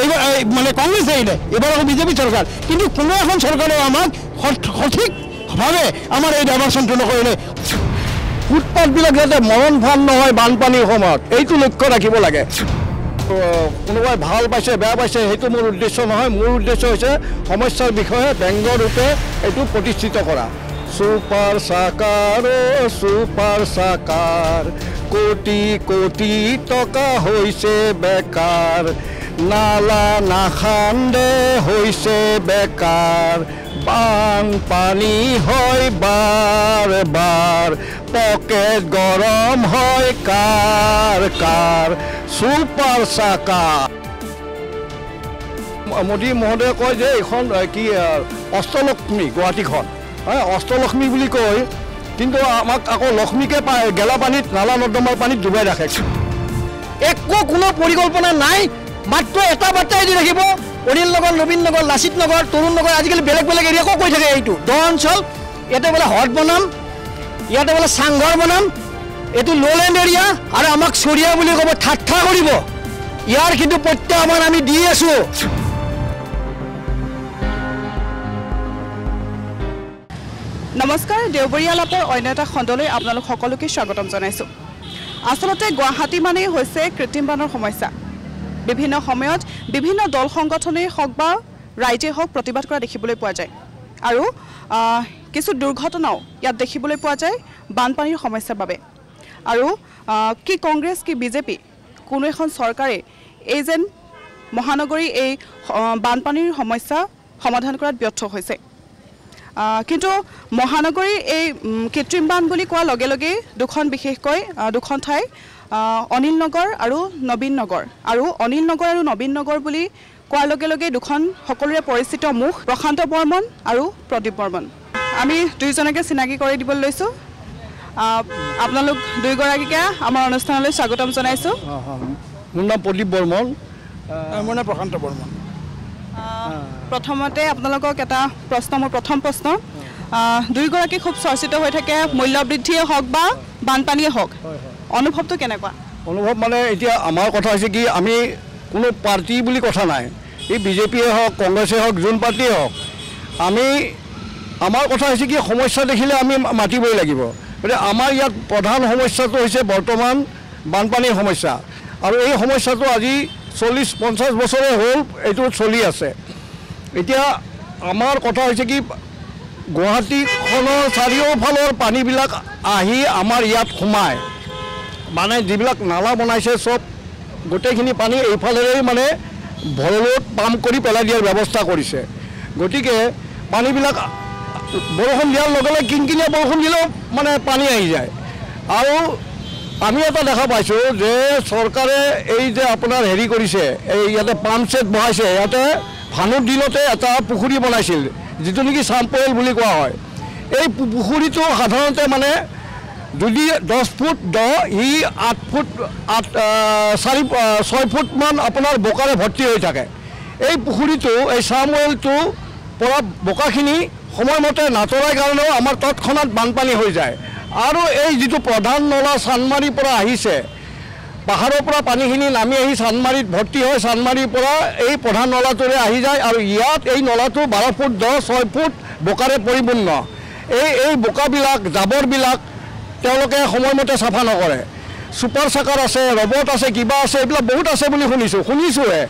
এইবাৰ মানে কংগ্ৰেছ আহিলে এইবাৰ আকৌ বিজেপি চৰকাৰ কিন্তু কোনো এখন চৰকাৰে আমাক সঠিকভাৱে আমাৰ এই ডাইভাৰশ্যনটো নকৰিলে ফুটপাথবিলাক যাতে মৰণ ফান নহয় বানপানীৰ সময়ত এইটো লক্ষ্য ৰাখিব লাগে কোনোবাই ভাল পাইছে বেয়া পাইছে সেইটো মোৰ উদ্দেশ্য নহয় মোৰ উদ্দেশ্য হৈছে সমস্যাৰ বিষয়ে ব্যংগ ৰূপে এইটো প্ৰতিষ্ঠিত কৰা সুপাৰ সাকাৰ কোটি কোটি টকা হৈছে বেকাৰ নালা নাখান্দে হৈছে বেকাৰ বানপানী হয় বাৰ বাৰ পকেট গৰম হয় কাৰ সুপাৰ সাকাৰ মোদী মহোদয়ে কয় যে এইখন কি অষ্টলক্ষ্মী গুৱাহাটীখন অষ্টলক্ষ্মী বুলি কয় কিন্তু আমাক আকৌ লক্ষ্মীকে গেলা পানীত নালা নৰ্দমাৰ পানীত ডুবাই ৰাখে একো কোনো পৰিকল্পনা নাই মাত্ৰ এটা বাৰ্তাই দি ৰাখিব অনিল নগৰ নবীন নগৰ লাচিত নগৰ তৰুণ নগৰ আজিকালি বেলেগ বেলেগ এৰিয়াকো কৈ থাকে এইটো দ অঞ্চল ইয়াতে বোলে হট বনাম ইয়াতে বোলে চাংঘৰ বনাম এইটো ল'লেণ্ড এৰিয়া আৰু আমাক চৰিয়া বুলি ক'ব ঠাট্টা কৰিব ইয়াৰ কিন্তু প্ৰত্যাহ্বান আমি দি আছোঁ নমস্কাৰ দেওবৰীয়া লাপৰ অন্য এটা খণ্ডলৈ আপোনালোক সকলোকে স্বাগতম জনাইছোঁ আচলতে গুৱাহাটী মানেই হৈছে কৃত্ৰিম বানৰ সমস্যা বিভিন্ন সময়ত বিভিন্ন দল সংগঠনেই হওক বা ৰাইজে হওক প্ৰতিবাদ কৰা দেখিবলৈ পোৱা যায় আৰু কিছু দুৰ্ঘটনাও ইয়াত দেখিবলৈ পোৱা যায় বানপানীৰ সমস্যাৰ বাবে আৰু কি কংগ্ৰেছ কি বিজেপি কোনো এখন চৰকাৰে এই যেন মহানগৰী এই বানপানীৰ সমস্যা সমাধান কৰাত ব্যৰ্থ হৈছে কিন্তু মহানগৰীৰ এই কৃত্ৰিম বান বুলি কোৱাৰ লগে লগে বিশেষকৈ দুখন ঠাই অনিল নগৰ আৰু নবীন নগৰ আৰু অনিল নগৰ আৰু নবীন নগৰ বুলি কোৱাৰ লগে লগে দুখন সকলোৰে পৰিচিত মুখ প্ৰশান্ত বৰ্মন আৰু প্ৰদীপ বৰ্মন আমি দুইজনকে চিনাকি কৰি দিবলৈ লৈছোঁ আপোনালোক দুইগৰাকীকে আমাৰ অনুষ্ঠানলৈ স্বাগতম জনাইছোঁ মোৰ নাম প্ৰদীপ বৰ্মন মোৰ নাম প্ৰশান্ত বৰ্মন প্ৰথমতে আপোনালোকক এটা প্ৰশ্ন মোৰ প্ৰথম প্ৰশ্ন দুইগৰাকী খুব চৰ্চিত হৈ থাকে মূল্যবৃদ্ধিয়ে হওক বা বানপানীয়ে হওক অনুভৱটো কেনেকুৱা অনুভৱ মানে এতিয়া আমাৰ কথা হৈছে কি আমি কোনো পাৰ্টি বুলি কথা নাই এই বিজেপিয়ে হওক কংগ্ৰেছে হওক যোন পাৰ্টিয়ে হওক আমি আমাৰ কথা হৈছে কি সমস্যা দেখিলে আমি মাতিবই লাগিব গতিকে আমাৰ ইয়াত প্ৰধান সমস্যাটো হৈছে বৰ্তমান বানপানীৰ সমস্যা আৰু এই সমস্যাটো আজি 40-50 বছৰে হ'ল এইটো চলি আছে এতিয়া আমাৰ কথা হৈছে কি গুৱাহাটীখনৰ চাৰিওফালৰ পানীবিলাক আহি আমাৰ ইয়াত সোমায় মানে যিবিলাক নালা বনাইছে চব গোটেইখিনি পানী এইফালেৰে মানে ভৰলোত পাম্প কৰি পেলাই দিয়াৰ ব্যৱস্থা কৰিছে গতিকে পানীবিলাক বৰষুণ দিয়াৰ লগে লগে কিনকিনীয়া বৰষুণ দিলেও মানে পানী আহি যায় আৰু আমি এটা দেখা পাইছোঁ যে চৰকাৰে এই যে আপোনাৰ হেৰি কৰিছে এই ইয়াতে পাম্প ছেট বহাইছে ইয়াতে ভানুৰ দিনতে এটা পুখুৰী বনাইছিল যিটো নেকি চাম্পৱেল বুলি কোৱা হয় এই পুখুৰীটো সাধাৰণতে মানে যদি 10 ফুট দ ই 8 ফুট 6 ফুটমান আপোনাৰ বোকাৰে ভৰ্তি হৈ থাকে এই পুখুৰীটো এই চাম্পৱেলটো পৰা বোকাখিনি সময়মতে নাতৰাৰ কাৰণেও আমাৰ তৎক্ষণাত বানপানী হৈ যায় আৰু এই যিটো প্ৰধান নলা চানমাৰীৰ পৰা আহিছে পাহাৰৰ পৰা পানীখিনি নামি আহি চানমাৰীত ভৰ্তি হয় চানমাৰীৰ পৰা এই প্ৰধান নলাটোৰে আহি যায় আৰু ইয়াত এই নলাটো 12 ফুট 6 ফুট বোকাৰে পৰিপূৰ্ণ এই বোকাবিলাক জাবৰবিলাক তেওঁলোকে সময়মতে চাফা নকৰে সুপাৰ সাকাৰ আছে ৰবট আছে কিবা আছে এইবিলাক বহুত আছে বুলি শুনিছোঁহে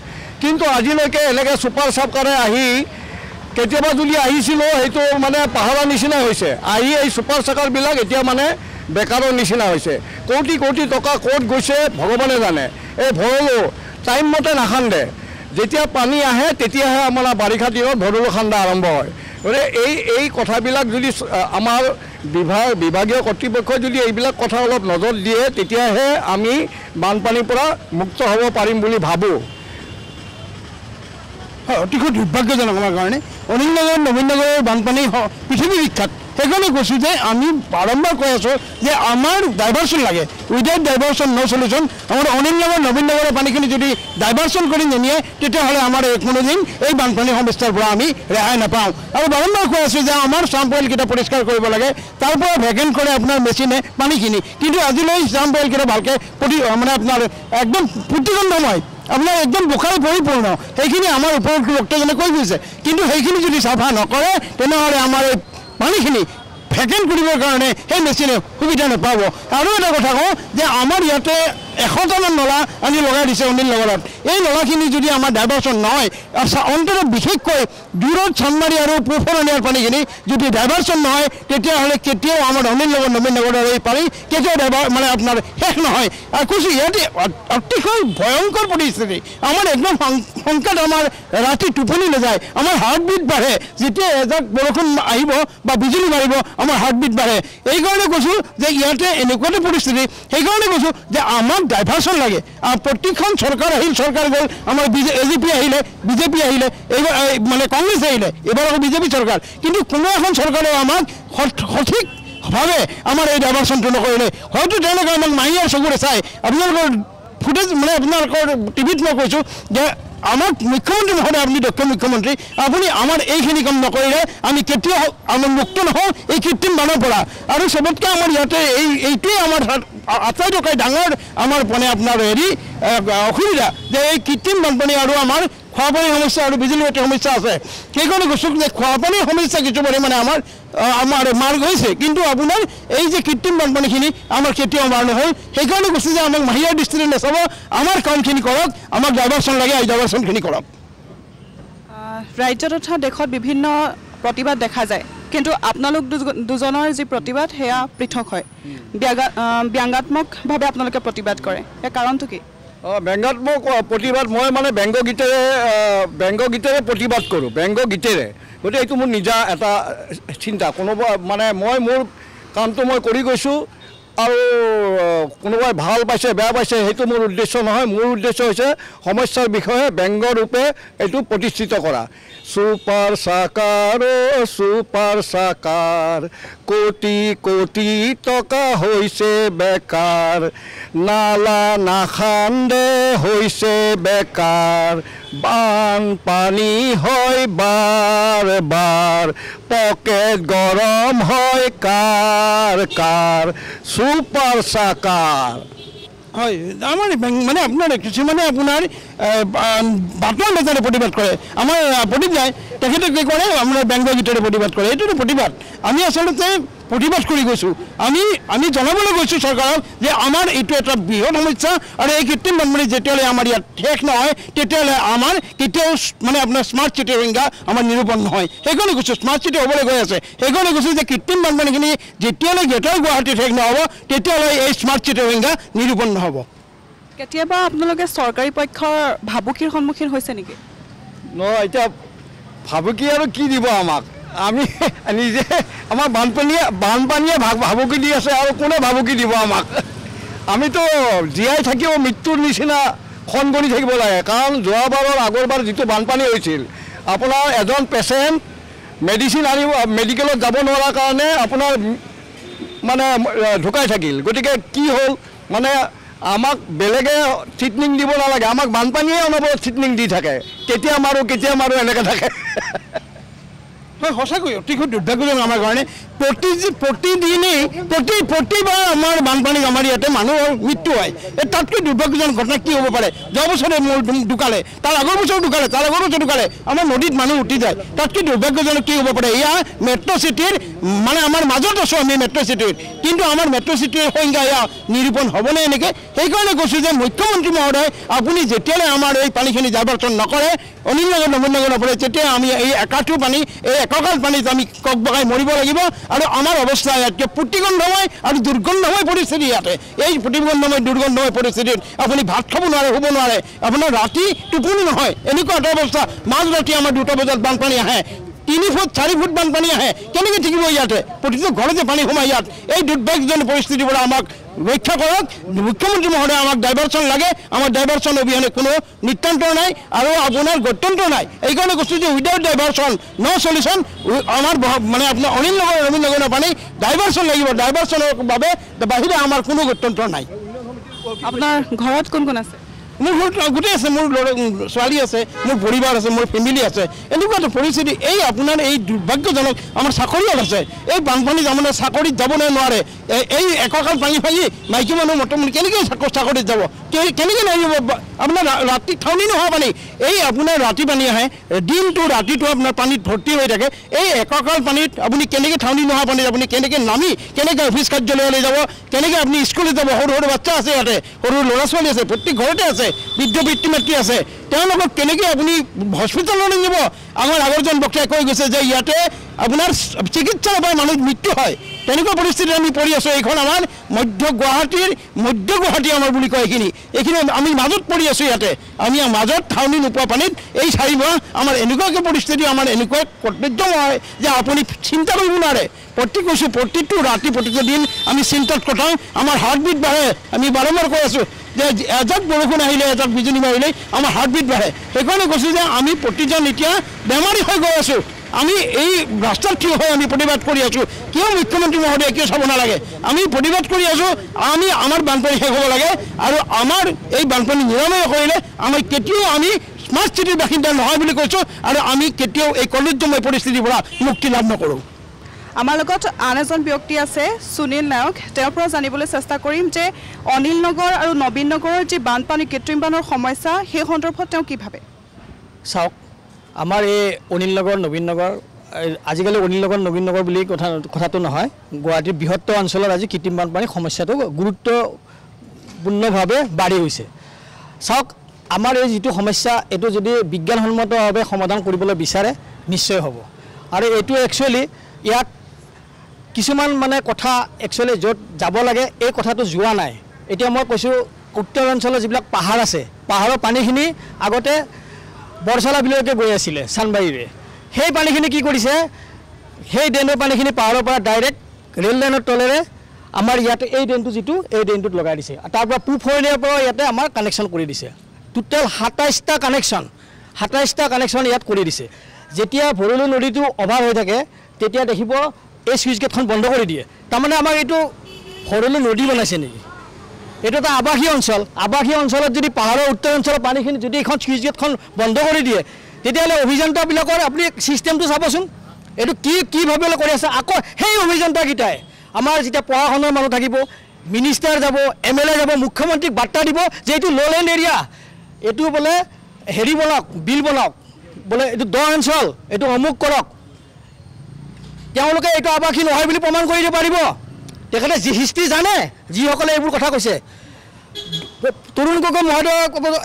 কিন্তু আজিলৈকে এনেকৈ সুপাৰ সাকাৰে আহি কেতিয়াবা যদি আহিছিলোঁ সেইটো মানে পাহাৰৰ নিচিনা হৈছে আহি এই সুপাৰ সাকাৰবিলাক এতিয়া মানে বেকাৰৰ নিচিনা হৈছে কোটি কোটি টকা ক'ত গৈছে ভগৱানে জানে এই ভৰলো টাইম মতে নাখান্দে যেতিয়া পানী আহে তেতিয়াহে আমাৰ বাৰিষা দিনত ভৰলো খান্দা আৰম্ভ হয় গতিকে এই কথাবিলাক যদি আমাৰ বিভাগীয় কৰ্তৃপক্ষই যদি এইবিলাক কথা অলপ নজৰ দিয়ে তেতিয়াহে আমি বানপানীৰ পৰা মুক্ত হ'ব পাৰিম বুলি ভাবোঁ অতিশয় দুৰ্ভাগ্যজনক আমাৰ কাৰণে অনিল নগৰ নবীন নগৰৰ বানপানী পৃথিৱী বিখ্যাত সেইকাৰণে কৈছোঁ যে আমি বাৰম্বাৰ কৈ আছোঁ যে আমাৰ ডাইভাৰশ্যন লাগে উইদাউট ডাইভাৰশ্যন ন' চলিউশ্যন আমাৰ অনিল নগৰ নবীন নগৰৰ পানীখিনি যদি ডাইভাৰশ্যন কৰি নিনিয়ে তেতিয়াহ'লে আমাৰ কোনোদিন এই বানপানী সমস্যাৰ পৰা আমি ৰেহাই নাপাওঁ আৰু বাৰম্বাৰ কৈ আছোঁ যে আমাৰ চাম্পৱেলকেইটা পৰিষ্কাৰ কৰিব লাগে তাৰ পৰা ভেকেণ্ট কৰে আপোনাৰ মেচিনে পানীখিনি কিন্তু আজিলৈ চাম্পৱেলকেইটা ভালকৈ মানে আপোনাৰ একদম প্ৰতিগন্ধময় আপোনাৰ একদম বোকাৰে পৰিপূৰ্ণ সেইখিনি আমাৰ ওপৰত বক্তাজনে কৈ গৈছে কিন্তু সেইখিনি যদি চাফা নকৰে তেনেহ'লে আমাৰ এই পানীখিনি ভেকেণ্ট কৰিবৰ কাৰণে সেই মেচিনে সুবিধা নাপাব আৰু এটা কথা কওঁ যে আমাৰ ইয়াতে 100টামান নলা আনি লগাই দিছে অনিল নগৰত এই নলাখিনি যদি আমাৰ ডাইভাৰ্চন নহয় অন্ততঃ বিশেষকৈ দূৰত চান্দমাৰী আৰু পুফৰণীয়াৰ পানীখিনি যদি ডাইভাৰ্চন নহয় তেতিয়াহ'লে কেতিয়াও আমাৰ অনিল নগৰ নবীন নগৰৰ এই পানী কেতিয়াও মানে আপোনাৰ শেষ নহয় আৰু কৈছোঁ ইয়াতে অতিশয় ভয়ংকৰ পৰিস্থিতি আমাৰ একদম সংকট আমাৰ ৰাতি টোপনি নাযায় আমাৰ হাৰ্টবিট বাঢ়ে যেতিয়া এজাক বৰষুণ আহিব বা বিজুলী মাৰিব আমাৰ হাৰ্টবিট বাঢ়ে এইকাৰণে কৈছোঁ যে ইয়াতে এনেকুৱাটা পৰিস্থিতি সেইকাৰণে কৈছোঁ যে আমাক ডাইভাৰ্চন লাগে প্ৰতিখন চৰকাৰ আহিল চৰকাৰ গ'ল আমাৰ AJP আহিলে বিজেপি আহিলে এইবাৰ মানে কংগ্ৰেছ আহিলে এইবাৰ আকৌ বিজেপি চৰকাৰ কিন্তু কোনো এখন চৰকাৰে আমাক সঠিকভাৱে আমাৰ এই ডাইভাৰ্চনটো নকৰিলে হয়তো তেওঁলোকে আমাক মাহীয়াৰ চকুৰে চাই আপোনালোকৰ ফুটেজ মানে আপোনালোকৰ টিভিত মই কৈছোঁ যে আমাক মুখ্যমন্ত্ৰী মহোদয় আপুনি দক্ষ মুখ্যমন্ত্ৰী আপুনি আমাৰ এইখিনি কাম নকৰিলে আমি কেতিয়াও আমি মুক্ত নহওঁ এই কৃত্ৰিম বানৰ পৰা আৰু চবতকৈ আমাৰ ইয়াতে এইটোৱে আমাৰ আটাইতকৈ ডাঙৰ আমাৰ মানে আপোনাৰ অসুবিধা যে এই কৃত্ৰিম বানপানী আৰু আমাৰ খোৱাপানীৰ সমস্যা আৰু বিজুলী বাতিৰ সমস্যা আছে সেইকাৰণে কৈছোঁ যে খোৱাপানীৰ সমস্যা কিছু পৰিমাণে আমাৰ মাৰ গৈছে কিন্তু আপোনাৰ এই যে কৃত্ৰিম বানপানীখিনি আমাৰ কেতিয়াও মাৰ নহ'ল সেইকাৰণে কৈছোঁ যে আমাক মাহীয়াৰ দৃষ্টিৰে নাচাব আমাৰ কামখিনি কৰক আমাক ডাইভাৰ্চন লাগে এই ডাইভাৰ্চনখিনি কৰক ৰাজ্য তথা দেশত বিভিন্ন প্ৰতিবাদ দেখা যায় কিন্তু আপোনালোক দুজনৰ যি প্ৰতিবাদ সেয়া পৃথক হয় ব্যংগাত্মকভাৱে আপোনালোকে প্ৰতিবাদ কৰে ইয়াৰ কাৰণটো কি ব্যংগাত্মক প্ৰতিবাদ মই মানে ব্যংগ গীতেৰে প্ৰতিবাদ কৰোঁ ব্যংগ গীতেৰে গতিকে এইটো মোৰ নিজা এটা চিন্তা কোনোবা মানে মই মোৰ কামটো মই কৰি গৈছোঁ আৰু কোনোবাই ভাল পাইছে বেয়া পাইছে সেইটো মোৰ উদ্দেশ্য নহয় মোৰ উদ্দেশ্য হৈছে সমস্যাৰ বিষয়ে ব্যংগ ৰূপে এইটো প্ৰতিষ্ঠিত কৰা সুপাৰ সাকাৰ কোটি কোটি টকা হৈছে বেকাৰ নালা নাখান্দে হৈছে বেকাৰ বানপানী হয় বাৰ বাৰ পকেট গৰম হয় কাৰ সুপাৰ সাকাৰ হয় আমাৰ মানে আপোনাৰ কিছুমানে আপোনাৰ বাটৰ নেতাৰে প্ৰতিবাদ কৰে আমাৰ প্ৰদীপ যায় তেখেতে কি কৰে আপোনাৰ ব্যংগ গীতেৰে প্ৰতিবাদ কৰে এইটোতো প্ৰতিবাদ আমি আচলতে প্ৰতিবাদ কৰি গৈছোঁ আমি জনাবলৈ গৈছোঁ চৰকাৰক যে আমাৰ এইটো এটা বৃহৎ সমস্যা আৰু এই কৃত্ৰিম বানপানী যেতিয়ালৈ আমাৰ ইয়াত শেষ নহয় তেতিয়ালৈ আমাৰ কেতিয়াও মানে আপোনাৰ স্মাৰ্ট চিটিৰ সংজ্ঞা আমাৰ নিৰূপণ নহয় সেইকাৰণে কৈছোঁ স্মাৰ্ট চিটি হ'বলৈ গৈ আছে সেইকাৰণে কৈছোঁ যে কৃত্ৰিম বানপানীখিনি যেতিয়ালৈ গ্ৰেটাৰ গুৱাহাটীত শেষ নহ'ব তেতিয়ালৈ এই স্মাৰ্ট চিটিৰ সংজ্ঞা নিৰূপণ নহ'ব কেতিয়াবা আপোনালোকে চৰকাৰী পক্ষৰ ভাবুকিৰ সন্মুখীন হৈছে নেকি নহয় এতিয়া ভাবুকি আৰু কি দিব আমাক আমি নিজে আমাৰ বানপানীয়ে ভাবুকি দি আছে আৰু কোনে ভাবুকি দিব আমাক আমিতো জীয়াই থাকিব মৃত্যুৰ নিচিনা খন কৰি থাকিব লাগে কাৰণ যোৱাবাৰৰ আগৰবাৰ যিটো বানপানী হৈছিল আপোনাৰ এজন পেচেণ্ট মেডিচিন আনিব মেডিকেলত যাব নোৱাৰাৰ কাৰণে আপোনাৰ মানে ঢুকাই থাকিল গতিকে কি হ'ল মানে আমাক বেলেগে ট্ৰিটমেণ্ট দিব নালাগে আমাক বানপানীয়ে অনবৰত ট্ৰিটমেণ্ট দি থাকে কেতিয়া মাৰোঁ এনেকৈ থাকে হয় সঁচাকৈ অতিশয় দুৰ্ভাগ্যজনক আমাৰ কাৰণে প্ৰতিদিনেই প্ৰতিবাৰ আমাৰ বানপানীত আমাৰ ইয়াতে মানুহৰ মৃত্যু হয় তাতকৈ দুৰ্ভাগ্যজনক ঘটনা কি হ'ব পাৰে যোৱা বছৰে মোৰ ঢুকালে তাৰ আগৰ বছৰ ঢুকালে আমাৰ নদীত মানুহ উঠি যায় তাতকৈ দুৰ্ভাগ্যজনক কি হ'ব পাৰে এয়া মেট্ৰ' চিটিৰ মানে আমাৰ মাজত আছোঁ আমি মেট্ৰ' চিটিৰ কিন্তু আমাৰ মেট্ৰ' চিটিৰ সংজ্ঞা এয়া নিৰূপণ হ'বনে এনেকৈ সেইকাৰণে কৈছোঁ যে মুখ্যমন্ত্ৰী মহোদয় আপুনি যেতিয়ালৈ আমাৰ এই পানীখিনি ডাইভাৰ্চন নকৰে অনিল নগৰ নবীন নগৰ নপৰে তেতিয়া আমি এই একাঠু পানী এই এককাল পানীত আমি ককবকাই মৰিব লাগিব আৰু আমাৰ অৱস্থা ইয়াতকৈ প্ৰতিগন্ধময় আৰু দুৰ্গন্ধময় পৰিস্থিতি ইয়াতে এই প্ৰতিগন্ধময় দুৰ্গন্ধময় পৰিস্থিতিত আপুনি ভাত খাব নোৱাৰে শুব নোৱাৰে আপোনাৰ ৰাতি টোপনি নহয় এনেকুৱা এটা অৱস্থা মাজৰাতি আমাৰ 2টা বজাত বানপানী আহে 3 ফুট 4 ফুট বানপানী আহে কেনেকৈ থাকিব ইয়াতে প্ৰতিটো ঘৰতে পানী সোমাই ইয়াত এই দুৰ্ভাগ্যজনক পৰিস্থিতিৰ পৰা আমাক ৰক্ষা কৰক মুখ্যমন্ত্ৰী মহোদয় আমাক ডাইভাৰ্চন লাগে আমাৰ ডাইভাৰ্চন অবিহনে কোনো নিত্যান্তৰ নাই আৰু আপোনাৰ গত্যন্তৰ নাই এইকাৰণে কৈছোঁ যে উইদাউট ডাইভাৰ্চন ন চলিউশ্যন আমাৰ মানে আপোনাৰ অনিল নগৰ নবীন নগৰৰ পানী ডাইভাৰ্চন লাগিব ডাইভাৰ্চনৰ বাবে বাহিৰে আমাৰ কোনো গত্যন্তৰ নাই আপোনাৰ ঘৰত কোন কোন আছে মোৰ ঘৰত গোটেই আছে মোৰ ছোৱালী আছে মোৰ পৰিবাৰ আছে মোৰ ফেমিলি আছে এনেকুৱা এটা পৰিস্থিতি এই আপোনাৰ এই দুৰ্ভাগ্যজনক আমাৰ চাকৰিয়াল আছে এই বানপানী তাৰমানে চাকৰিত যাবলৈ নোৱাৰে এই এককাল পানী ভাঙি মাইকী মানুহ মোটামুটি কেনেকৈ চাকৰিত যাব কেনেকৈ নামিব আপোনাৰ ৰাতি ঠাউনি নোহোৱা পানী এই আপোনাৰ ৰাতি পানী আহে দিনটো ৰাতিটো আপোনাৰ পানীত ভৰ্তি হৈ থাকে এই এককাল পানীত আপুনি কেনেকৈ ঠাউনি নোহোৱা পানীত আপুনি কেনেকৈ নামি কেনেকৈ অফিচ কাৰ্যালয়লৈ যাব কেনেকৈ আপুনি স্কুলত যাব সৰু সৰু বাচ্চা আছে ইয়াতে সৰু ল'ৰা ছোৱালী আছে প্ৰত্যেক ঘৰতে আছে বৃদ্ধ পিতৃ মাতৃ আছে তেওঁলোকক কেনেকৈ আপুনি হস্পিটেললৈ নিব আমাৰ আগৰজন বক্তাই কৈ গৈছে যে ইয়াতে আপোনাৰ চিকিৎসা নাপায় মানুহ মৃত্যু হয় তেনেকুৱা পৰিস্থিতিত আমি পৰি আছোঁ এইখন আমাৰ মধ্য গুৱাহাটী আমাৰ বুলি কয় এইখিনি আমি মাজত পৰি আছোঁ ইয়াতে আমি মাজত ঠাউনি নোপোৱা পানীত এই 4 মাহ আমাৰ এনেকুৱাকৈ পৰিস্থিতি আমাৰ এনেকুৱা কৰ্তব্য হয় যে আপুনি চিন্তা কৰিব নোৱাৰে প্ৰতিটো ৰাতি প্ৰতিটো দিন আমি চিন্তাত কটাওঁ আমাৰ হাৰ্টবিট বাঢ়ে আমি বাৰম্বাৰ কৈ আছোঁ যে এজাক বৰষুণ আহিলে এজাক বিজুলী মাৰিলে আমাৰ হাৰ্টবিট বাঢ়ে সেইকাৰণে কৈছোঁ যে আমি প্ৰতিজন এতিয়া বেমাৰী হৈ গৈ আছোঁ আমি এই ৰাস্তাত থিয় হৈ আমি প্ৰতিবাদ কৰি আছোঁ কিয় মুখ্যমন্ত্ৰী মহোদয়ে কিয় চাব নালাগে আমি প্ৰতিবাদ কৰি আছোঁ আমি আমাৰ বানপানী শেষ হ'ব লাগে আৰু আমাৰ এই বানপানী নিৰাময় কৰিলে আমি কেতিয়াও আমি স্মাৰ্ট চিটিৰ বাসিন্দা নহয় বুলি কৈছোঁ আৰু আমি কেতিয়াও এই কলুষময় পৰিস্থিতিৰ পৰা মুক্তি লাভ নকৰোঁ আমাৰ লগত আন এজন ব্যক্তি আছে সুনীল নায়ক তেওঁৰ পৰা জানিবলৈ চেষ্টা কৰিম যে অনিল নগৰ আৰু নবীন নগৰৰ যি বানপানী কৃত্ৰিম বানৰ সমস্যা সেই সন্দৰ্ভত তেওঁ কি ভাবে চাওক আমাৰ এই অনিল নগৰ নবীন নগৰ আজিকালি অনিল নগৰ নবীন নগৰ বুলি কথাটো নহয় গুৱাহাটীৰ বৃহত্তৰ অঞ্চলত আজি কৃত্ৰিম বানপানীৰ সমস্যাটো গুৰুত্বপূৰ্ণভাৱে বাঢ়ি গৈছে চাওক আমাৰ এই যিটো সমস্যা এইটো যদি বিজ্ঞানসন্মতভাৱে সমাধান কৰিবলৈ বিচাৰে নিশ্চয় হ'ব আৰু এইটো একচুৱেলি ইয়াত কিছুমান মানে কথা একচুৱেলি য'ত যাব লাগে এই কথাটো যোৱা নাই এতিয়া মই কৈছোঁ উত্তৰ অঞ্চলৰ যিবিলাক পাহাৰ আছে পাহাৰৰ পানীখিনি আগতে বৰচালা বিললৈকে গৈ আছিলে চানবাৰীৰে সেই পানীখিনি কি কৰিছে সেই ড্ৰেইনৰ পানীখিনি পাহাৰৰ পৰা ডাইৰেক্ট ৰেল লাইনৰ তলেৰে আমাৰ ইয়াতে এই ড্ৰেইনটো যিটো এই ড্ৰেইনটোত লগাই দিছে তাৰ পৰা পূব ফৰনিয়াৰ পৰা ইয়াতে আমাৰ কানেকশ্যন কৰি দিছে টোটেল 27টা কানেকশ্যন ইয়াত কৰি দিছে যেতিয়া ভৰলু নদীটো অভাৰ হৈ থাকে তেতিয়া দেখিব এই চুইচ গেটখন বন্ধ কৰি দিয়ে তাৰমানে আমাৰ এইটো ভৰলু নদী বনাইছে নেকি এইটো এটা আৱাসীয় অঞ্চলত যদি পাহাৰৰ উত্তৰ অঞ্চলৰ পানীখিনি যদি এখন চুইচ গেটখন বন্ধ কৰি দিয়ে তেতিয়াহ'লে অভিযন্তাবিলাকৰ আপুনি ছিষ্টেমটো চাবচোন এইটো কিভাৱে কৰি আছে আকৌ সেই অভিযন্তাকেইটাই আমাৰ যেতিয়া পঢ়া শুনাৰ মানুহ থাকিব মিনিষ্টাৰ যাব MLA যাব মুখ্যমন্ত্ৰীক বাৰ্তা দিব যে এইটো ল'লেণ্ড এৰিয়া এইটো বোলে হেৰি বনাওক বিল বনাওক বোলে এইটো দ অঞ্চল এইটো অমুক কৰক তেওঁলোকে এইটো আৱাসী নহয় বুলি প্ৰমাণ কৰি দিব পাৰিব তেখেতে যি হিষ্ট্ৰী জানে যিসকলে এইবোৰ কথা কৈছে তৰুণ গগৈ মহোদয়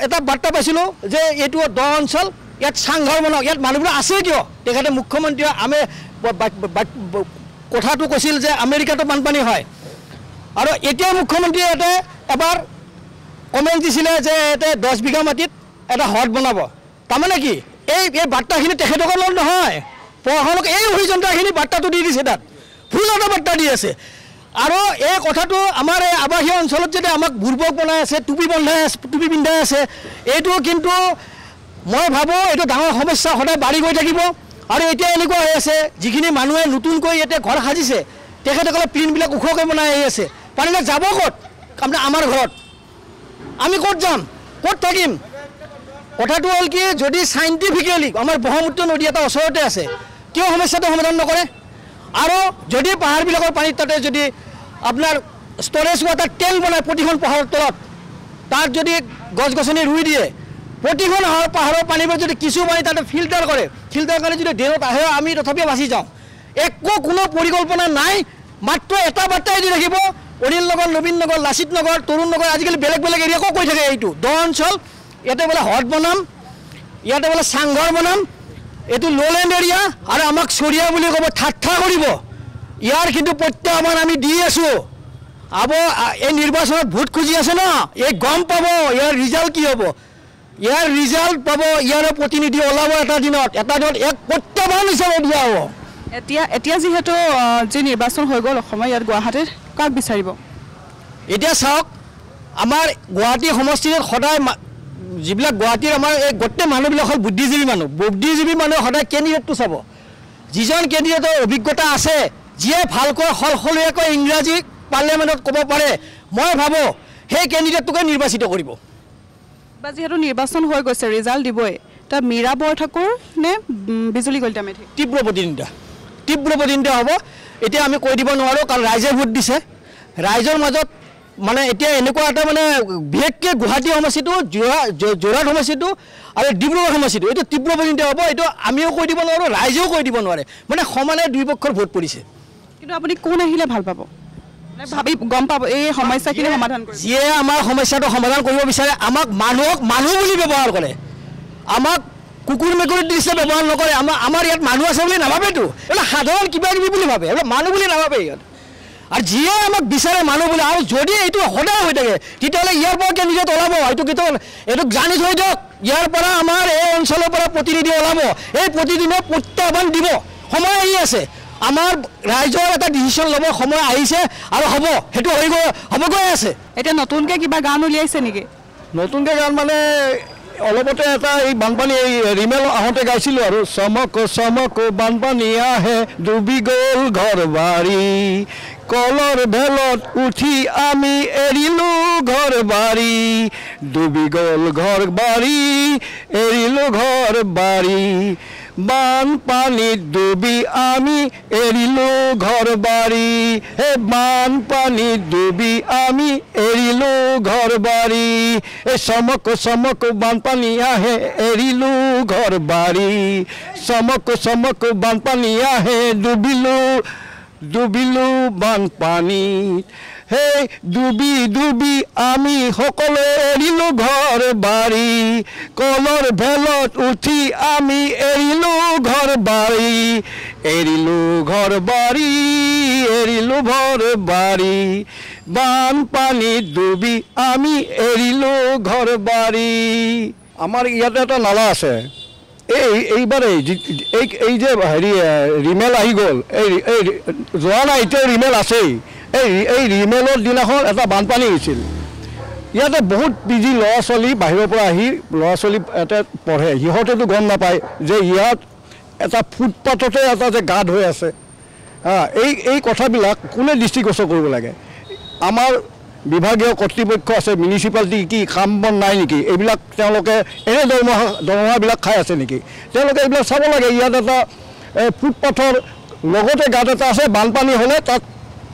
এটা বাৰ্তা পাইছিলোঁ যে এইটো দ অঞ্চল ইয়াত চাংঘৰ বনাওক ইয়াত মানুহবোৰ আছে কিয় তেখেতে মুখ্যমন্ত্ৰীয়ে কথাটো কৈছিল যে আমেৰিকাতো বানপানী হয় আৰু এতিয়া মুখ্যমন্ত্ৰীয়ে এবাৰ কমেণ্ট দিছিলে যে ইয়াতে 10 বিঘা মাটিত এটা হ্ৰদ বনাব তাৰমানে কি এই বাৰ্তাখিনি তেখেতসকলৰ লগত নহয় পঢ়াশুনক এই অভিযন্তাখিনি বাৰ্তাটো দি দিছে তাত ভুল এটা বাৰ্তা দি আছে আৰু এই কথাটো আমাৰ এই আৱাসীয় অঞ্চলত যদি আমাক বুৰ্বক বনাই আছে টুপি পিন্ধাই আছে এইটো কিন্তু মই ভাবোঁ এইটো ডাঙৰ সমস্যা সদায় বাঢ়ি গৈ থাকিব আৰু এতিয়া এনেকুৱা হৈ আছে যিখিনি মানুহে নতুনকৈ ইয়াতে ঘৰ সাজিছে তেখেতসকলে প্ৰিণ্টবিলাক ওখকৈ বনাই আহি আছে পানীবিলাক যাব ক'ত আমাৰ ঘৰত আমি ক'ত যাম ক'ত থাকিম কথাটো হ'ল কি যদি চাইণ্টিফিকেলি আমাৰ ব্ৰহ্মপুত্ৰ নদী এটা ওচৰতে আছে কিয় সমস্যাটো সমাধান নকৰে আৰু যদি পাহাৰবিলাকৰ পানীত তাতে যদি আপোনাৰ ষ্ট'ৰেজ ৱাটাৰ টেংক বনায় প্ৰতিখন পাহাৰৰ তলত তাত যদি গছ গছনি ৰুই দিয়ে প্ৰতিখন পাহাৰৰ পানীবোৰ যদি কিছু পানী তাতে ফিল্টাৰ কৰি যদি ড্ৰেইনত আহে আমি তথাপিও বাচি যাওঁ কোনো পৰিকল্পনা নাই মাত্ৰ এটা বাৰ্তাই দি ৰাখিব অনিল নগৰ নবীন নগৰ লাচিত নগৰ তৰুণ নগৰ আজিকালি বেলেগ এৰিয়াকো কৈ থাকে এইটো দ অঞ্চল ইয়াতে বোলে হ্ৰদ বনাম ইয়াতে বোলে চাংঘৰ বনাম এইটো ল'লেণ্ড এৰিয়া আৰু আমাক চৰিয়া বুলি ক'ব ঠাট্টা কৰিব ইয়াৰ কিন্তু প্ৰত্যাহ্বান আমি দি আছোঁ এই নিৰ্বাচনত ভোট খুজি আছে ন এই গম পাব ইয়াৰ ৰিজাল্ট কি হ'ব ইয়াৰ ৰিজাল্ট পাব ইয়াৰ প্ৰতিনিধি ওলাব এটা দিনত এক প্ৰত্যাহ্বান হিচাপে দিয়া হ'ব এতিয়া যিহেতু যি নিৰ্বাচন হৈ গ'ল অসমৰ ইয়াত গুৱাহাটীত কাক বিচাৰিব এতিয়া চাওক আমাৰ গুৱাহাটী সমষ্টিত সদায় যিবিলাক গুৱাহাটীৰ আমাৰ এই গোটেই মানুহবিলাক হ'ল বুদ্ধিজীৱী মানুহে সদায় কেণ্ডিডেটটো চাব যিজন কেণ্ডিডেটৰ অভিজ্ঞতা আছে যিয়ে ভালকৈ সলসলীয়াকৈ ইংৰাজী পাৰ্লিয়ামেণ্টত ক'ব পাৰে মই ভাবোঁ সেই কেণ্ডিডেটটোকে নিৰ্বাচিত কৰিব বা যিহেতু নিৰ্বাচন হৈ গৈছে ৰিজাল্ট দিবই তাত মীৰা বৰঠাকুৰ নে বিজুলী কলিতা মেধি তীব্ৰ প্ৰতিদ্বন্দ্বিতা হ'ব এতিয়া আমি কৈ দিব নোৱাৰোঁ কাৰণ ৰাইজে ভোট দিছে ৰাইজৰ মাজত মানে এতিয়া এনেকুৱা এটা মানে বিশেষকৈ গুৱাহাটী সমষ্টিটো যোৰহাট সমষ্টিটো আৰু ডিব্ৰুগড় সমষ্টিটো এইটো তীব্ৰ পৰ্যন্ত হ'ব। এইটো আমিও কৈ দিব নোৱাৰোঁ, ৰাইজেও কৈ দিব নোৱাৰে, মানে সমানে দুই পক্ষৰ ভোট পৰিছে। কিন্তু আপুনি কোন আহিলে ভাল পাব, ভাবি গম পাব এই সমস্যাখিনি সমাধান কৰিব? যিয়ে আমাৰ সমস্যাটো সমাধান কৰিব বিচাৰে, আমাক মানুহ বুলি ব্যৱহাৰ কৰে, আমাক কুকুৰ মেকুৰীৰ দৃষ্টিৰে ব্যৱহাৰ নকৰে। আমাৰ ইয়াত মানুহ আছে বুলি নাভাবেতো, এইবিলাক সাধাৰণ কিবা কিবি বুলি ভাবে, এইবিলাক মানুহ বুলি নাভাবে ইয়াত। আৰু যিয়ে আমাক বিচাৰে মানুহ বুলি, আৰু যদি এইটো সদায় হৈ থাকে তেতিয়াহ'লে ইয়াৰ পৰা কেনেকৈ ওলাব, এইটো জানি থৈ দিয়ক। ইয়াৰ পৰা আমাৰ এই অঞ্চলৰ পৰা প্ৰতিনিধি ওলাব, এই প্ৰতিদিনে প্ৰত্যাহ্বান দিব, সময় আহি আছে। আমাৰ ৰাইজৰ এটা ডিচিশ্যন ল'ব সময় আহিছে আৰু হ'ব, সেইটো হ'বগৈ আছে। এতিয়া নতুনকৈ কিবা গান উলিয়াইছে নেকি? নতুনকৈ গান মানে অলপতে এটা এই বানপানী এই ৰিমেল আহোঁতে গাইছিলোঁ আৰু চমক চমক বানপানী আহে ডুবি গ'ল ঘৰ বাৰী, কলৰ ভেলত উঠি আমি এৰিলোঁ ঘৰ বাৰী, ডুবি গ'ল ঘৰ বাৰী এৰিলোঁ ঘৰ বাৰী, বানপানীত ডুবি আমি এৰিলোঁ ঘৰ বাৰী, হে বানপানীত ডুবি আমি এৰিলোঁ ঘৰ বাৰী, এই চমক চমক বানপানী আহে এৰিলোঁ ঘৰ বাৰী, চমক চমক বানপানী আহে ডুবিলোঁ বানপানীত, সেই ডুবি ডুবি আমি সকলোৱে এৰিলোঁ ঘৰ বাৰী, কলৰ ভেলত উঠি আমি এৰিলোঁ ঘৰ বাৰী, এৰিলোঁ ঘৰ বাৰী এৰিলোঁ ঘৰ বাৰী, বানপানীত ডুবি আমি এৰিলোঁ ঘৰ বাৰী। আমাৰ ইয়াতে এটা নালা আছে, এইবাৰ এই যে হেৰি ৰিমেল আহি গ'ল, এই যোৱা নাই এতিয়াও ৰিমেল আছেই। এই ৰিমেলৰ দিনাখন এটা বানপানী হৈছিল, ইয়াতে বহুত পিজি ল'ৰা ছোৱালী বাহিৰৰ পৰা আহি ল'ৰা ছোৱালী ইয়াতে পঢ়ে, সিহঁতেতো গম নাপায় যে ইয়াত এটা ফুটপাথতে এটা যে গাঁত হৈ আছে। এই কথাবিলাক কোনে দৃষ্টিগোচৰ কৰিব লাগে? আমাৰ বিভাগীয় কৰ্তৃপক্ষ আছে, মিউনিচিপালিটি কি কাম বন নাই নেকি? এইবিলাক তেওঁলোকে এনে দৰমহাবিলাক খাই আছে নেকি? তেওঁলোকে এইবিলাক চাব লাগে। ইয়াত এটা ফুটপাথৰ লগতে গাঁত এটা আছে, বানপানী হ'লে তাত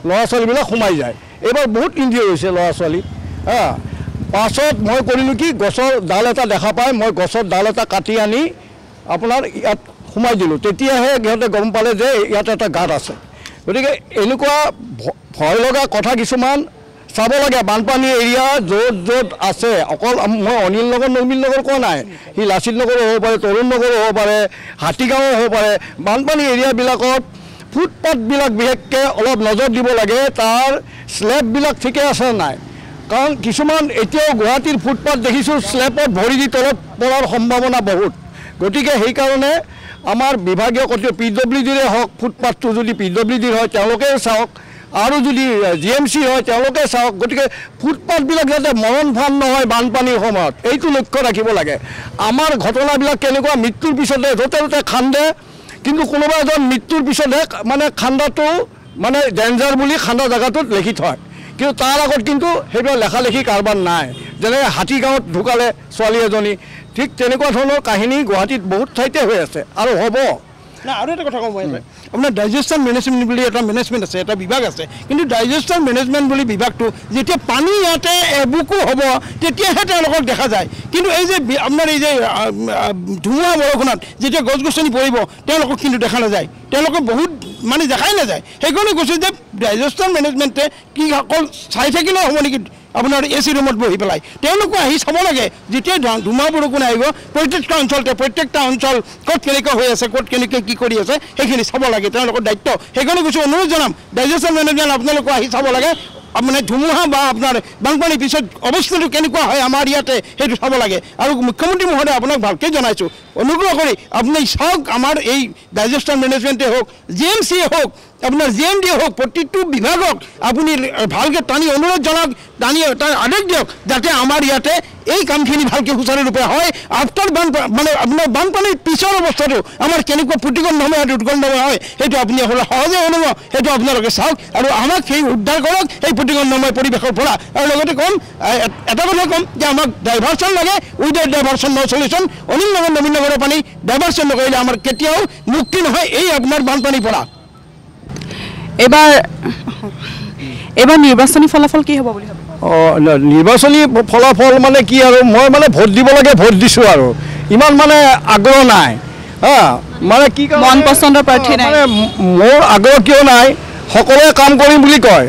ল'ৰা ছোৱালীবিলাক সোমাই যায়। এইবাৰ বহুত ইনজিঅ' হৈছে ল'ৰা ছোৱালী। পাছত মই কৰিলোঁ কি, গছৰ ডাল এটা দেখা পাই মই গছৰ ডাল এটা কাটি আনি আপোনাৰ ইয়াত সোমাই দিলোঁ, তেতিয়াহে সিহঁতে গম পালে যে ইয়াত এটা গাঁত আছে। গতিকে এনেকুৱা ভয় লগা কথা কিছুমান চাব লাগে। বানপানী এৰিয়া য'ত য'ত আছে, অকল মই অনিল নগৰ নৰ্মিল নগৰ কোৱা নাই, সি লাচিত নগৰো হ'ব পাৰে, তৰুণ নগৰো হ'ব পাৰে, হাতীগাঁও হ'ব পাৰে। বানপানী এৰিয়াবিলাকত ফুটপাথবিলাক বিশেষকৈ অলপ নজৰ দিব লাগে, তাৰ স্লেববিলাক ঠিকে আছে নাই। কাৰণ কিছুমান এতিয়াও গুৱাহাটীৰ ফুটপাথ দেখিছোঁ স্লেবত ভৰি দি তলত পৰাৰ সম্ভাৱনা বহুত। গতিকে সেইকাৰণে আমাৰ বিভাগীয় কৰ্তৃপক্ষ PWDৰে হওক, ফুটপাথটো যদি PWDৰ হয় তেওঁলোকেও চাওক, আৰু যদি GMC হয় তেওঁলোকে চাওক। গতিকে ফুটপাথবিলাক যাতে মৰণফান নহয় বানপানীৰ সময়ত, এইটো লক্ষ্য ৰাখিব লাগে। আমাৰ ঘটনাবিলাক কেনেকুৱা, মৃত্যুৰ পিছতে য'তে ত'তে খান্দে, কিন্তু কোনোবা এজন মৃত্যুৰ পিছতহে মানে খান্দাটো মানে ডেঞ্জাৰ বুলি খান্দা জেগাটোত লিখি থয়, কিন্তু তাৰ আগত কিন্তু সেইবিলাক লেখালেখি কাৰবাৰ নাই। যেনে হাতীগাঁৱত ঢুকালে ছোৱালী এজনী, ঠিক তেনেকুৱা ধৰণৰ কাহিনী গুৱাহাটীত বহুত ঠাইতে হৈ আছে আৰু হ'ব। না, আৰু এটা কথা ক'ব আছে, আপোনাৰ ডাইজেষ্টন মেনেজমেণ্ট বুলি এটা মেনেজমেণ্ট আছে, এটা বিভাগ আছে, কিন্তু ডাইজেষ্টন মেনেজমেণ্ট বুলি বিভাগটো যেতিয়া পানী ইয়াতে এবুকু হ'ব তেতিয়াহে তেওঁলোকক দেখা যায়। কিন্তু এই যে আপোনাৰ এই যে ধুমুহা বৰষুণত যেতিয়া গছ গছনি পৰিব তেওঁলোকক কিন্তু দেখা নাযায়, তেওঁলোকক বহুত মানে দেখাই নাযায়। সেইকাৰণে কৈছোঁ যে ডাইজেষ্টন মেনেজমেণ্টে কি অকল চাই থাকিলেও হ'ব নেকি আপোনাৰ AC ৰুমত বহি পেলাই? তেওঁলোকে আহি চাব লাগে, যেতিয়া ধুমুহা বৰষুণ আহিব প্ৰত্যেকটা অঞ্চলতে, প্ৰত্যেকটা অঞ্চল ক'ত কেনেকৈ হৈ আছে, ক'ত কেনেকৈ কি কৰি আছে সেইখিনি চাব লাগে, তেওঁলোকৰ দায়িত্ব। সেইকাৰণে কৈছোঁ, অনুৰোধ জনাম ডাইজেষ্টন মেনেজমেণ্ট আপোনালোকে আহি চাব লাগে, মানে ধুমুহা বা আপোনাৰ বানপানীৰ পিছত অৱস্থাটো কেনেকুৱা হয় আমাৰ ইয়াতে সেইটো চাব লাগে। আৰু মুখ্যমন্ত্ৰী মহোদয় আপোনাক ভালকৈ জনাইছোঁ, অনুগ্ৰহ কৰি আপুনি চাওক, আমাৰ এই ডাইজেষ্টন মেনেজমেণ্টে হওক, GMCয়ে হওক, আপোনাৰ GMDয়ে হওক, প্ৰতিটো বিভাগক আপুনি ভালকৈ টানি অনুৰোধ জনাওক, টানি তাৰ আদেশ দিয়ক যাতে আমাৰ ইয়াতে এই কামখিনি ভালকৈ সুচাৰুৰূপে হয়। আফটাৰ মানে আপোনাৰ বানপানীৰ পিছৰ অৱস্থাটো আমাৰ কেনেকুৱা প্ৰতিকূলভাৱে আৰু উৎকণ্ঠভাৱে হয় সেইটো আপুনি সহজে অনুভৱ, সেইটো আপোনালোকে চাওক আৰু আমাক সেই উদ্ধাৰ কৰক এই প্ৰতিকূলময় পৰিৱেশৰ পৰা। আৰু লগতে ক'ম, এটা কথা ক'ম যে আমাক ডাইভাৰশ্যন লাগে, উইদাউট ডাইভাৰশ্যন ন চলিউশ্যন। অনিল নগৰ নবীন নগৰৰ পানী ডাইভাৰশ্যন নকৰিলে আমাৰ কেতিয়াও মুক্তি নহয় এই আপোনাৰ বানপানীৰ পৰা। এইবাৰ নিৰ্বাচনী ফলাফল কি হ'ব বুলি ভাবে? নিৰ্বাচনী ফলাফল মানে কি আৰু মই মানে ভোট দিব লাগে ভোট দিছোঁ আৰু ইমান মানে আগ্ৰহ নাই মানে কি মন পচন্দৰ প্ৰাৰ্থী নাই মানে মোৰ আগ্ৰহ কিয় নাই সকলোৱে কাম কৰিম বুলি কয়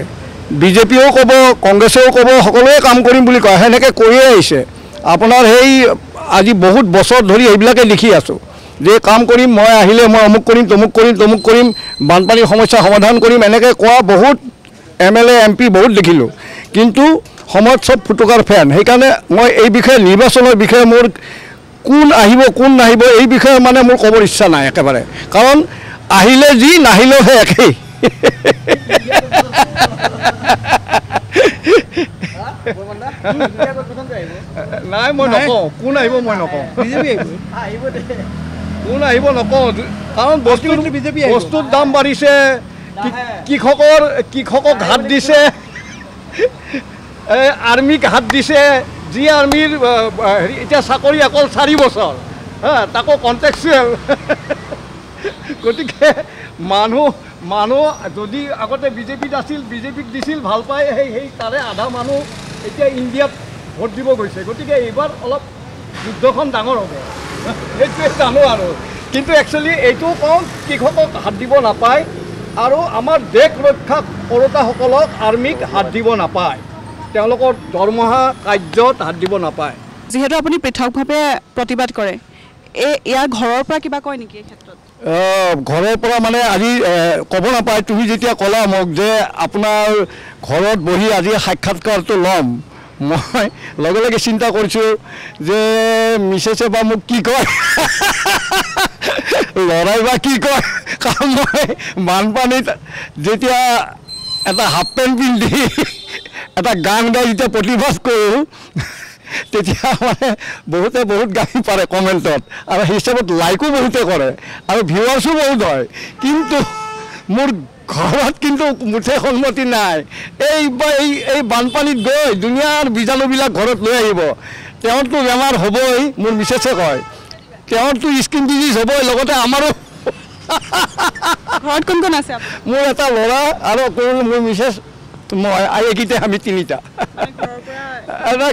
বিজেপিও ক'ব কংগ্ৰেছেও ক'ব সকলোৱে কাম কৰিম বুলি কয় সেনেকৈ কৰিয়ে আহিছে আপোনাৰ সেই আজি বহুত বছৰ ধৰি এইবিলাকে লিখি আছোঁ যে কাম কৰিম মই আহিলে মই অমুক কৰিম তমুক কৰিম বানপানীৰ সমস্যা সমাধান কৰিম এনেকৈ কোৱা বহুত MLA MP বহুত দেখিলোঁ কিন্তু সময়ত চব ফুটুকাৰ ফেন সেইকাৰণে মই এই বিষয়ে নিৰ্বাচনৰ বিষয়ে মোৰ কোন আহিব কোন নাহিব এই বিষয়ে মানে মোৰ ক'বৰ ইচ্ছা নাই একেবাৰে কাৰণ আহিলে যি নাহিলেও সেই একেই নাই মই নকওঁ কোন আহিব মই নকওঁ কোন আহিব নকওঁ কাৰণ বস্তুৰ দাম বাঢ়িছে কৃষকক হাত দিছে আৰ্মিক হাত দিছে যি আৰ্মিৰ এতিয়া চাকৰি অকল 4 বছৰ তাকো কণ্টেক্সুৱেল গতিকে মানুহ যদি আগতে বিজেপিত আছিল বিজেপিক দিছিল ভাল পায় সেই তাৰে আধা মানুহ এতিয়া ইণ্ডিয়াত ভোট দিব গৈছে গতিকে এইবাৰ অলপ যুদ্ধখন ডাঙৰ হ'ব সেইটোৱে জানো আৰু কিন্তু একচুৱেলি এইটোও কওঁ কৃষকক হাত দিব নাপায় আৰু আমাৰ দেশ ৰক্ষা কৰোঁতাসকলক আৰ্মিক হাত দিব নাপায় তেওঁলোকৰ দৰমহা কাৰ্যত হাত দিব নাপায় যিহেতু আপুনি পৃথকভাৱে প্ৰতিবাদ কৰে ইয়াৰ ঘৰৰ পৰা কিবা কয় নেকি এই ক্ষেত্ৰত ঘৰৰ পৰা মানে আজি ক'ব নাপায় তুমি যেতিয়া ক'লা মোক যে আপোনাৰ ঘৰত বহি আজি সাক্ষাৎকাৰটো ল'ম মই লগে লগে চিন্তা কৰিছোঁ যে মিছেছে বা মোক কি কয় ল'ৰাই বা কি কয় কাৰণ মই বানপানীত যেতিয়া এটা হাফ পেণ্ট পিন্ধি এটা গান গাই যেতিয়া প্ৰতিবাদ কৰোঁ তেতিয়া মানে বহুতে বহুত গালি পাৰে কমেণ্টত আৰু সেই হিচাপত লাইকো বহুতে কৰে আৰু ভিউৱাৰ্ছো বহুত হয় কিন্তু মোৰ ঘৰত কিন্তু মুঠে সন্মতি নাই এই বানপানীত গৈ দুনিয়াৰ বীজাণুবিলাক ঘৰত লৈ আহিব তেওঁৰতো বেমাৰ হ'বই মোৰ মিছেছে কয় তেওঁৰতো স্কিন ডিজিজ হ'বই লগতে আমাৰো ঘৰত কোন কোন আছে মোৰ এটা ল'ৰা আৰু মোৰ মিছেছ মই এইকেইটা আমি 3টা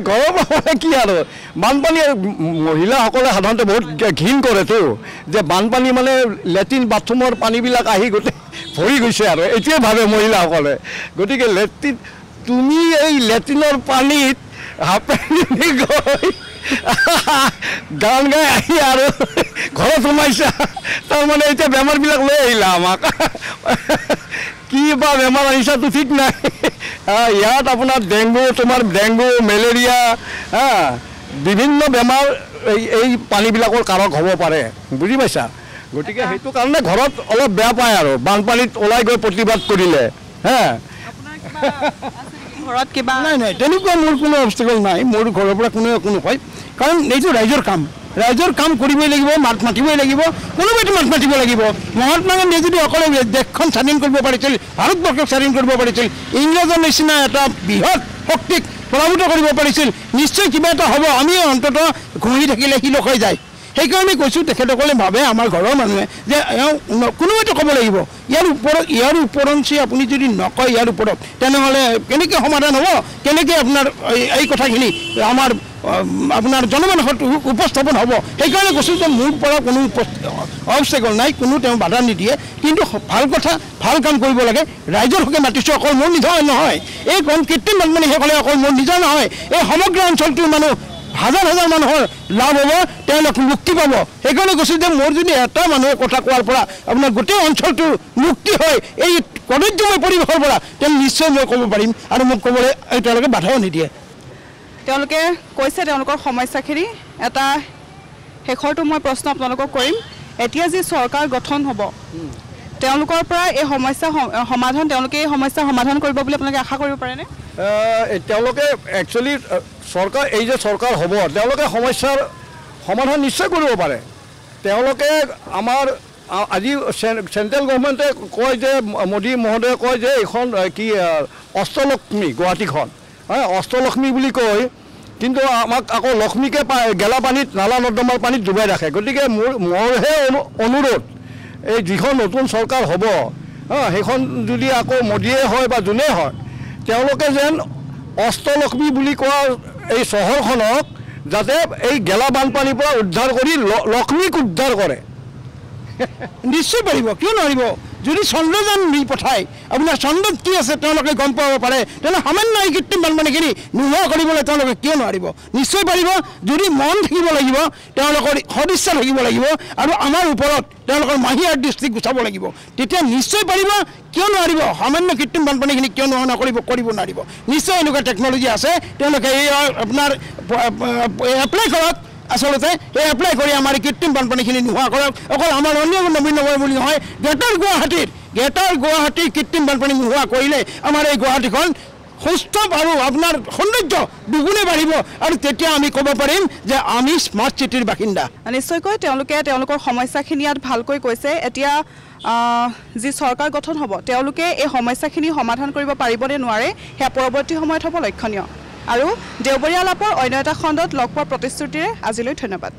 ঘৰৰ পৰা মানে কি আৰু বানপানী মহিলাসকলে সাধাৰণতে বহুত ঘিণ কৰেতো যে বানপানী মানে লেট্ৰিন বাথৰুমৰ পানীবিলাক আহি গোটেই ভৰি গৈছে আৰু এইটোৱে ভাবে মহিলাসকলে গতিকে তুমি এই লেট্ৰিনৰ পানীত হাফ পেণ্ট গৈ গান গাই আহি আৰু ঘৰত সোমাইছা তাৰমানে এতিয়া বেমাৰবিলাক লৈ আহিলা আমাক কি বা বেমাৰ আহিছাতো ঠিক নাই ইয়াত আপোনাৰ ডেংগু মেলেৰিয়া বিভিন্ন বেমাৰ এই পানীবিলাকৰ কাৰক হ'ব পাৰে বুজি পাইছা গতিকে সেইটো কাৰণে ঘৰত অলপ বেয়া পায় আৰু বানপানীত ওলাই গৈ প্ৰতিবাদ কৰিলে ঘৰত কিবা নাই তেনেকুৱা মোৰ কোনো অবষ্টেকল নাই মোৰ ঘৰৰ পৰা কোনেও একো নকয় কাৰণ এইটো ৰাইজৰ কাম কৰিবই লাগিব মাত মাতিবই লাগিব কোনোবাইতো মাত মাতিব লাগিব মহাত্মা গান্ধীয়ে যদি অকলে দেশখন স্বাধীন কৰিব পাৰিছিল ভাৰতবৰ্ষক স্বাধীন কৰিব পাৰিছিল ইংৰাজৰ নিচিনা এটা বৃহৎ শক্তিক পৰাভূত কৰিব পাৰিছিল নিশ্চয় কিবা এটা হ'ব আমি অন্ততঃ ঘঁহি থাকিলে শিলক হৈ যায় সেইকাৰণে কৈছোঁ তেখেতসকলে ভাবে আমাৰ ঘৰৰ মানুহে যে কোনোবাইতো ক'ব লাগিব ইয়াৰ ওপৰঞ্চি আপুনি যদি নকয় ইয়াৰ ওপৰত তেনেহ'লে কেনেকৈ সমাধান হ'ব কেনেকৈ আপোনাৰ এই কথাখিনি আপোনাৰ জনমানসত উপস্থাপন হ'ব সেইকাৰণে কৈছোঁ যে মোৰ পৰা কোনো অবষ্টেকল নাই কোনো তেওঁ বাধা নিদিয়ে কিন্তু ভাল কথা ভাল কাম কৰিব লাগে ৰাইজৰ হকে মাতিছোঁ অকল মোৰ নিজৰ নহয় এই কৃত্ৰিম বানপানীসকলে অকল মোৰ নিজৰ নহয় এই সমগ্ৰ অঞ্চলটোৰ মানুহ হাজাৰ মানুহৰ লাভ হ'ব তেওঁলোক মুক্তি পাব সেইকাৰণে কৈছোঁ যে মোৰ যদি এটা মানুহে কথা কোৱাৰ পৰা আপোনাৰ গোটেই অঞ্চলটোৰ মুক্তি হয় এই কদৰ্যময় পৰিৱেশৰ পৰা তেওঁ নিশ্চয় মই ক'ব পাৰিম আৰু মোক ক'বলৈ তেওঁলোকে বাধাও নিদিয়ে তেওঁলোকে কৈছে তেওঁলোকৰ সমস্যাখিনি এটা শেষৰটো মই প্ৰশ্ন আপোনালোকক কৰিম এতিয়া যি চৰকাৰ গঠন হ'ব তেওঁলোকৰ পৰা এই সমস্যা সমাধান তেওঁলোকে এই সমস্যা সমাধান কৰিব বুলি আপোনালোকে আশা কৰিব পাৰেনে তেওঁলোকে একচুৱেলি এই যে চৰকাৰ হ'ব তেওঁলোকে সমস্যাৰ সমাধান নিশ্চয় কৰিব পাৰে তেওঁলোকে আমাৰ আজি চেণ্ট্ৰেল গভৰ্ণমেণ্টে কয় যে মোদী মহোদয়ে কয় যে এইখন কি অষ্টলক্ষ্মী গুৱাহাটীখন অষ্টলক্ষ্মী বুলি কয় কিন্তু আমাক আকৌ লক্ষ্মীকে গেলা পানীত নালা নৰ্দমাৰ পানীত ডুবাই ৰাখে গতিকে মোৰহে অনুৰোধ এই যিখন নতুন চৰকাৰ হ'ব সেইখন যদি আকৌ মোদীয়ে হয় বা যোনেই হয় তেওঁলোকে যেন অষ্টলক্ষ্মী বুলি কোৱা এই চহৰখনক যাতে এই গেলা বানপানীৰ পৰা উদ্ধাৰ কৰি লক্ষ্মীক উদ্ধাৰ কৰে। নিশ্চয় পাৰিব, কিয় নোৱাৰিব? যদি চন্দ্ৰযান নি পঠায় আপোনাৰ চন্দ্ৰত কি আছে তেওঁলোকে গম পাব পাৰে, তেনেহ'লে সামান্য এই কৃত্ৰিম বানপানীখিনি নোহোৱা কৰিবলৈ তেওঁলোকে কিয় নোৱাৰিব? নিশ্চয় পাৰিব। যদি মন থাকিব লাগিব, তেওঁলোকৰ সদিচ্ছা থাকিব লাগিব আৰু আমাৰ ওপৰত তেওঁলোকৰ মাহিয়াৰ দৃষ্টি গুচাব লাগিব, তেতিয়া নিশ্চয় পাৰিব। কিয় নোৱাৰিব? সামান্য কৃত্ৰিম বানপানীখিনি কিয় নোহোৱা নকৰিব? কৰিব নোৱাৰিব। নিশ্চয় এনেকুৱা টেকন'লজি আছে, তেওঁলোকে এই আপোনাৰ এপ্লাই কৰক। আচলতে এই এপ্লাই কৰি আমাৰ এই কৃত্ৰিম বানপানীখিনি নোহোৱা কৰক। অকল আমাৰ অন্য নবীন নগৰ বুলি নহয়, গ্ৰেটাৰ গুৱাহাটীৰ কৃত্ৰিম বানপানী নোহোৱা কৰিলে আমাৰ এই গুৱাহাটীখন সুস্থ আৰু আপোনাৰ সৌন্দৰ্য দুগুণে বাঢ়িব আৰু তেতিয়া আমি ক'ব পাৰিম যে আমি স্মাৰ্ট চিটিৰ বাসিন্দা। নিশ্চয়কৈ তেওঁলোকে তেওঁলোকৰ সমস্যাখিনি ইয়াত ভালকৈ কৈছে। এতিয়া যি চৰকাৰ গঠন হ'ব তেওঁলোকে এই সমস্যাখিনি সমাধান কৰিব পাৰিবনে নোৱাৰে সেয়া পৰৱৰ্তী সময়ত হ'ব লক্ষণীয়। আৰু দেওবৰীয়া আলাপৰ অন্য এটা খণ্ডত লগ পোৱাৰ প্ৰতিশ্ৰুতিৰে আজিলৈ ধন্যবাদ।